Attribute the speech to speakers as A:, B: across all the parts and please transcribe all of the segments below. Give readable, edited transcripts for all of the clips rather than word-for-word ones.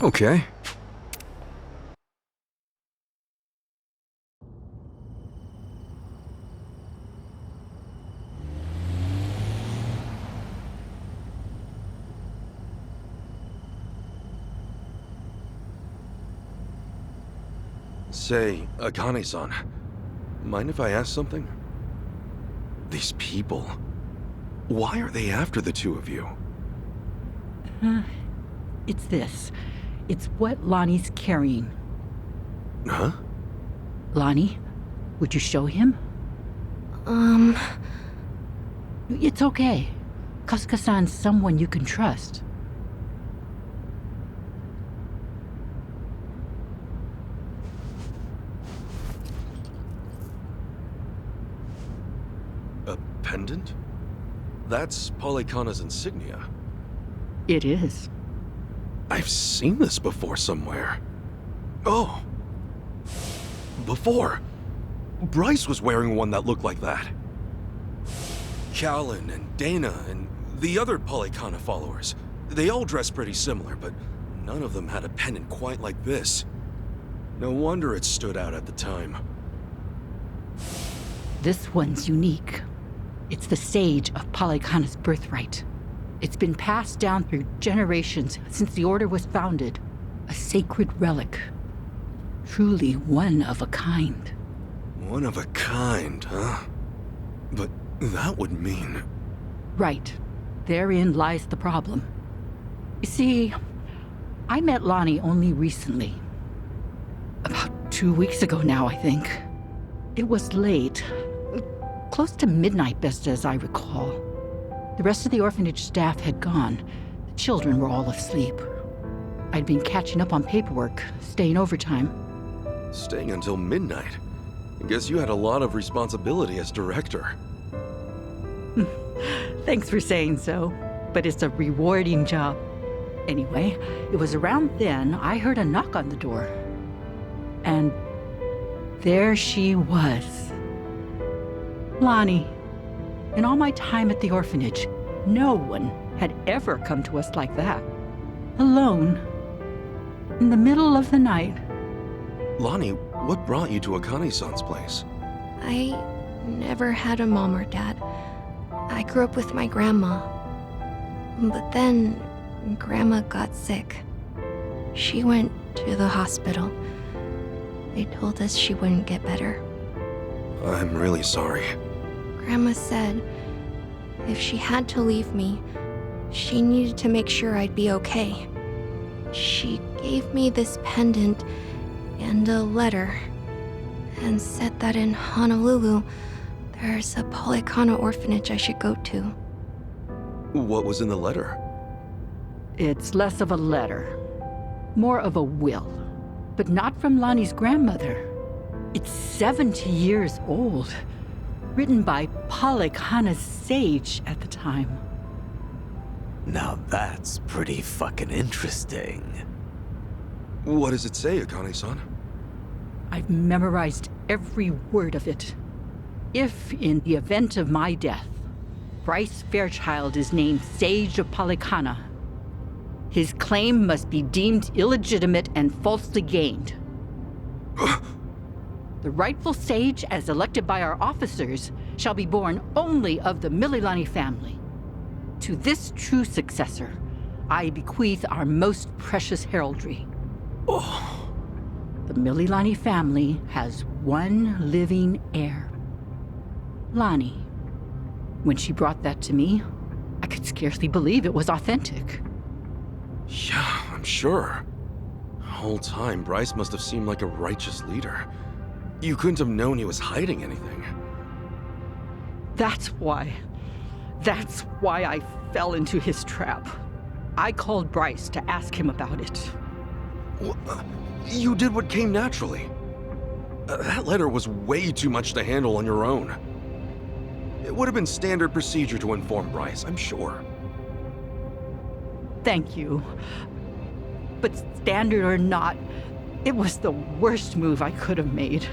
A: Okay. Say, Akane-san, mind if I ask something? These people, why are they after the two of you?
B: It's this. It's what Lani's carrying.
A: Huh?
B: Lani, would you show him? It's okay. Kasuka-san's someone you can trust.
A: A pendant? That's Palekana's insignia.
B: It is.
A: I've seen this before somewhere. Oh. Before. Bryce was wearing one that looked like that. Callan and Dana and the other Palekana followers. They all dressed pretty similar, but none of them had a pendant quite like this. No wonder it stood out at the time.
B: This one's unique. It's the sage of Palekana's birthright. It's been passed down through generations since the Order was founded. A sacred relic. Truly one of a kind.
A: One of a kind, huh? But that would mean...
B: Right. Therein lies the problem. You see, I met Lani only recently. About 2 weeks ago now, I think. It was late. Close to midnight, best as I recall. The rest of the orphanage staff had gone. The children were all asleep. I'd been catching up on paperwork, staying overtime.
A: Staying until midnight? I guess you had a lot of responsibility as director.
B: Thanks for saying so, but it's a rewarding job. Anyway, it was around then I heard a knock on the door. And there she was. Lani. In all my time at the orphanage, no one had ever come to us like that. Alone. In the middle of the night.
A: Lani, what brought you to Akane-san's place?
C: I never had a mom or dad. I grew up with my grandma. But then, Grandma got sick. She went to the hospital. They told us she wouldn't get better.
A: I'm really sorry.
C: Grandma said if she had to leave me, she needed to make sure I'd be okay. She gave me this pendant and a letter, and said that in Honolulu, there's a Palekana orphanage I should go to.
A: What was in the letter?
B: It's less of a letter, more of a will, but not from Lani's grandmother. It's 70 years old, written by Palekana's sage at the time.
D: Now that's pretty fucking interesting.
A: What does it say, Akane-san?
B: I've memorized every word of it. If, in the event of my death, Bryce Fairchild is named Sage of Palekana, his claim must be deemed illegitimate and falsely gained. The rightful sage, as elected by our officers, shall be born only of the Mililani family. To this true successor, I bequeath our most precious heraldry.
A: Oh.
B: The Mililani family has one living heir. Lani. When she brought that to me, I could scarcely believe it was authentic.
A: Yeah, I'm sure. The whole time, Bryce must have seemed like a righteous leader. You couldn't have known he was hiding anything.
B: That's why I fell into his trap. I called Bryce to ask him about it.
A: You did what came naturally. That letter was way too much to handle on your own. It would have been standard procedure to inform Bryce, I'm sure.
B: Thank you. But standard or not, it was the worst move I could have made.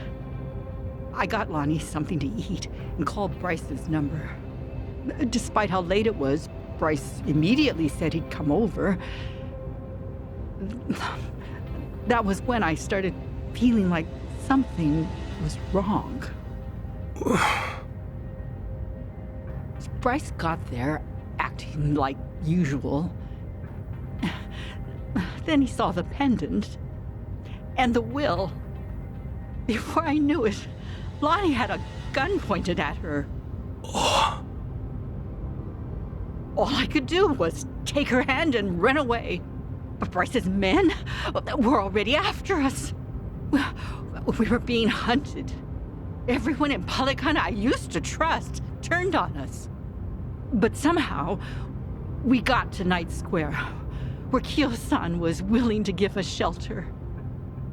B: I got Lani something to eat and called Bryce's number. Despite how late it was, Bryce immediately said he'd come over. That was when I started feeling like something was wrong. Bryce got there, acting like usual. Then he saw the pendant and the will. Before I knew it, Lani had a gun pointed at her.
A: Oh,
B: All I could do was take her hand and run away. But Bryce's men were already after us. We were being hunted. Everyone in Palekana I used to trust turned on us. But somehow, we got to Night Square, where Kyo-san was willing to give us shelter.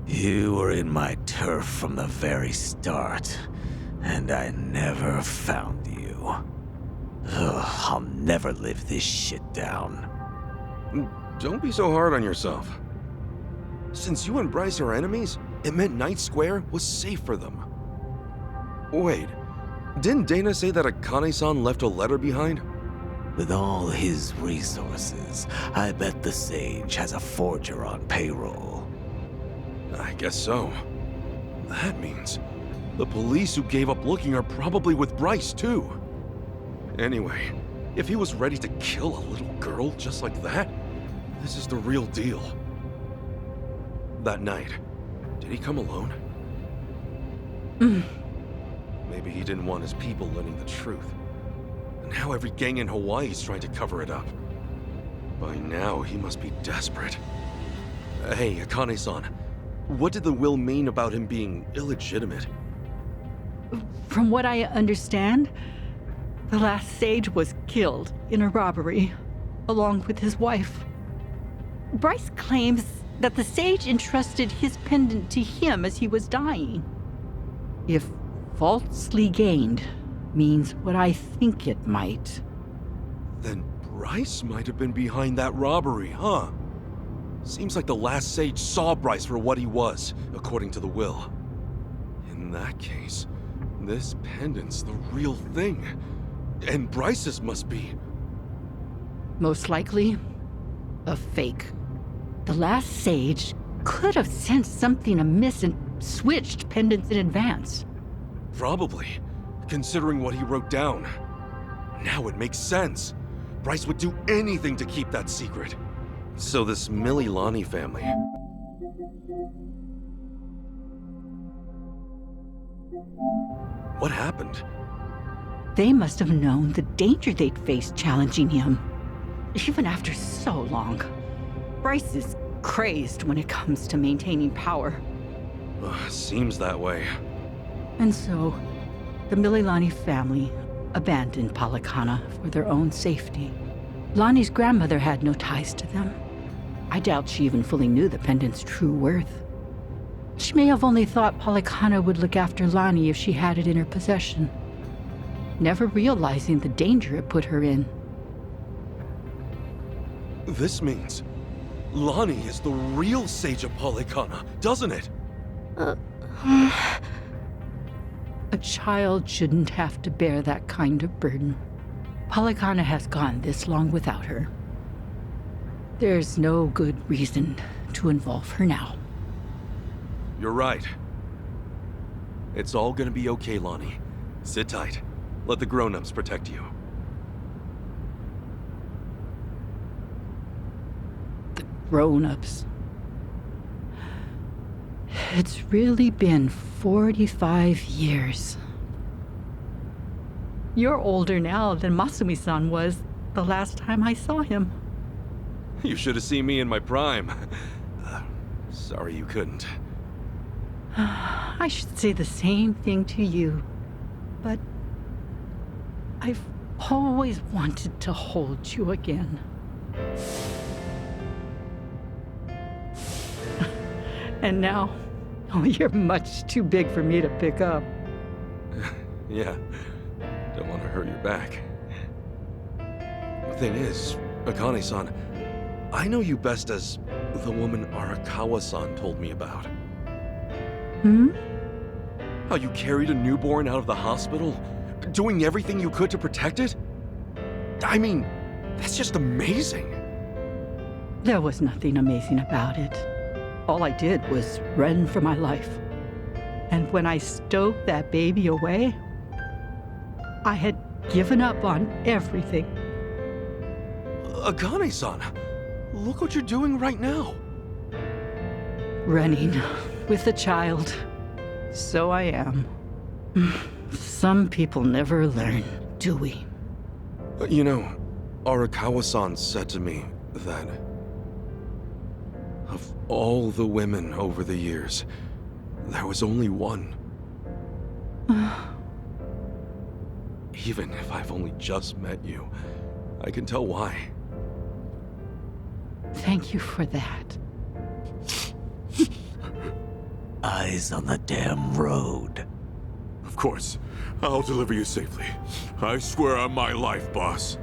D: You were in my turf from the very start, and I never found you. Ugh, I'll never live this shit down.
A: don't be so hard on yourself. Since you and Bryce are enemies, it meant Night Square was safe for them. Wait, didn't Dana say that Akane-san left a letter behind?
D: With all his resources, I bet the Sage has a forger on payroll.
A: I guess so. That means the police who gave up looking are probably with Bryce, too. Anyway, if he was ready to kill a little girl just like that, this is the real deal. That night, did he come alone? Maybe he didn't want his people learning the truth. And now every gang in Hawaii is trying to cover it up. By now, he must be desperate. Hey, Akane-san, what did the will mean about him being illegitimate?
B: From what I understand, the last Sage was killed in a robbery, along with his wife. Bryce claims that the Sage entrusted his pendant to him as he was dying. If falsely gained means what I think it might.
A: Then Bryce might have been behind that robbery, huh? Seems like the last Sage saw Bryce for what he was, according to the will. In that case, this pendant's the real thing. And Bryce's must be.
B: Most likely, a fake. The last Sage could have sensed something amiss and switched pendants in advance.
A: Probably, considering what he wrote down. Now it makes sense. Bryce would do anything to keep that secret. So this Mililani family. What happened?
B: They must have known the danger they'd face challenging him. Even after so long. Bryce is crazed when it comes to maintaining power.
A: Seems that way.
B: And so, the Mililani family abandoned Palekana for their own safety. Lani's grandmother had no ties to them. I doubt she even fully knew the pendant's true worth. She may have only thought Palekana would look after Lani if she had it in her possession, never realizing the danger it put her in.
A: This means Lani is the real Sage of Palekana, doesn't it?
B: A child shouldn't have to bear that kind of burden. Palekana has gone this long without her. There's no good reason to involve her now.
A: You're right. It's all gonna be okay, Lani. Sit tight. Let the grown-ups protect you.
B: Grown-ups. It's really been 45 years. You're older now than Masumi-san was the last time I saw him.
A: You should have seen me in my prime. Sorry you couldn't.
B: I should say the same thing to you, but I've always wanted to hold you again. And now, you're much too big for me to pick up.
A: Yeah, don't want to hurt your back. The thing is, Akane-san, I know you best as the woman Arakawa-san told me about.
B: Hmm?
A: How you carried a newborn out of the hospital, doing everything you could to protect it? I mean, that's just amazing.
B: There was nothing amazing about it. All I did was run for my life. And when I stowed that baby away, I had given up on everything.
A: Akane-san, look what you're doing right now.
B: Running with a child. So I am. Some people never learn, do we?
A: You know, Arakawa-san said to me that of all the women over the years, there was only one. Even if I've only just met you, I can tell why.
B: Thank you for that.
D: Eyes on the damn road.
E: Of course. I'll deliver you safely. I swear on my life, boss.